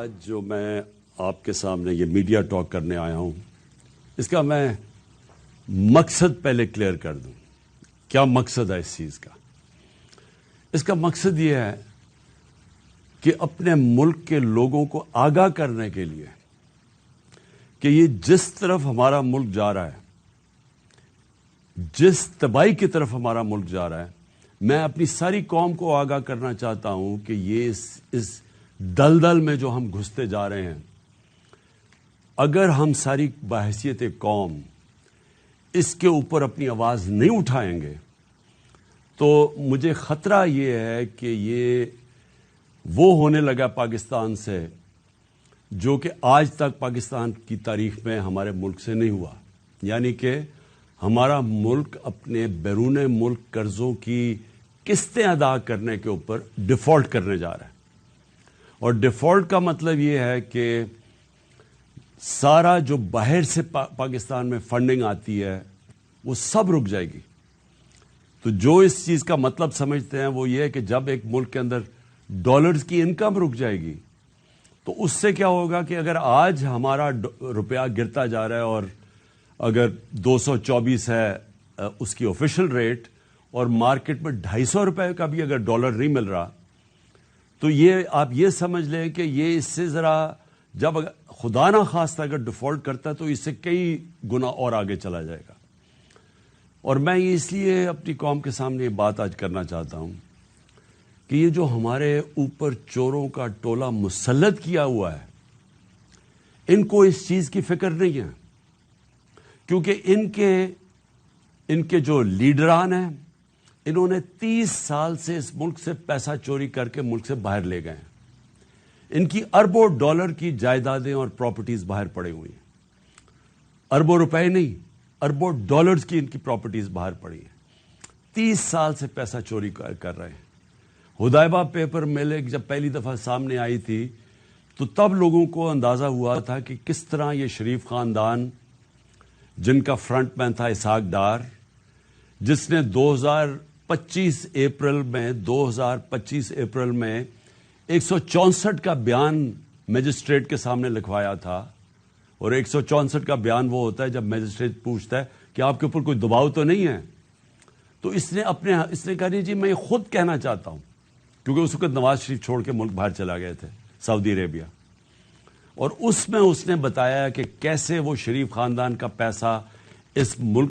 آج جو میں آپ کے سامنے یہ میڈیا ٹاک کرنے آیا ہوں، اس کا میں مقصد پہلے کلیئر کر دوں۔ کیا مقصد ہے اس چیز کا؟ اس کا مقصد یہ ہے کہ اپنے ملک کے لوگوں کو آگاہ کرنے کے لیے کہ یہ جس طرف ہمارا ملک جا رہا ہے، جس تباہی کی طرف ہمارا ملک جا رہا ہے، میں اپنی ساری قوم کو آگاہ کرنا چاہتا ہوں کہ یہ اس دلدل میں جو ہم گھستے جا رہے ہیں، اگر ہم ساری بحیثیت قوم اس کے اوپر اپنی آواز نہیں اٹھائیں گے تو مجھے خطرہ یہ ہے کہ یہ وہ ہونے لگا پاکستان سے جو کہ آج تک پاکستان کی تاریخ میں ہمارے ملک سے نہیں ہوا، یعنی کہ ہمارا ملک اپنے بیرون ملک قرضوں کی قسطیں ادا کرنے کے اوپر ڈیفالٹ کرنے جا رہا ہے۔ اور ڈیفالٹ کا مطلب یہ ہے کہ سارا جو باہر سے پاکستان میں فنڈنگ آتی ہے وہ سب رک جائے گی۔ تو جو اس چیز کا مطلب سمجھتے ہیں وہ یہ ہے کہ جب ایک ملک کے اندر ڈالرز کی انکم رک جائے گی تو اس سے کیا ہوگا کہ اگر آج ہمارا روپیہ گرتا جا رہا ہے اور اگر 224 ہے اس کی آفیشل ریٹ اور مارکیٹ میں 250 روپے کا بھی اگر ڈالر نہیں مل رہا تو یہ آپ یہ سمجھ لیں کہ یہ اس سے ذرا جب خدا نہ خواستہ اگر ڈیفالٹ کرتا ہے تو اس سے کئی گنا اور آگے چلا جائے گا۔ اور میں اس لیے اپنی قوم کے سامنے یہ بات آج کرنا چاہتا ہوں کہ یہ جو ہمارے اوپر چوروں کا ٹولہ مسلط کیا ہوا ہے، ان کو اس چیز کی فکر نہیں ہے، کیونکہ ان کے جو لیڈران ہیں انہوں نے 30 سال سے اس ملک سے پیسہ چوری کر کے ملک سے باہر لے گئے ہیں۔ ان کی اربوں ڈالر کی جائیدادیں اور پراپرٹیز باہر پڑے ہوئی ہیں، اربوں روپے نہیں، اربوں ڈالرز کی ان کی پراپرٹیز باہر پڑی ہیں۔ 30 سال سے پیسہ چوری کر رہے ہیں۔ حدیبہ پیپر مل جب پہلی دفعہ سامنے آئی تھی تو تب لوگوں کو اندازہ ہوا تھا کہ کس طرح یہ شریف خاندان، جن کا فرنٹ مین تھا اسحاق ڈار، جس نے 2025 اپریل میں 164 کا بیان میجسٹریٹ کے سامنے لکھوایا تھا، اور 164 کا بیان وہ ہوتا ہے جب میجسٹریٹ پوچھتا ہے کہ آپ کے اوپر کوئی دباؤ تو نہیں ہے، تو اس نے کہا نہیں جی میں خود کہنا چاہتا ہوں، کیونکہ اس وقت نواز شریف چھوڑ کے ملک باہر چلا گئے تھے سعودی عربیہ، اور اس میں اس نے بتایا کہ کیسے وہ شریف خاندان کا پیسہ اس ملک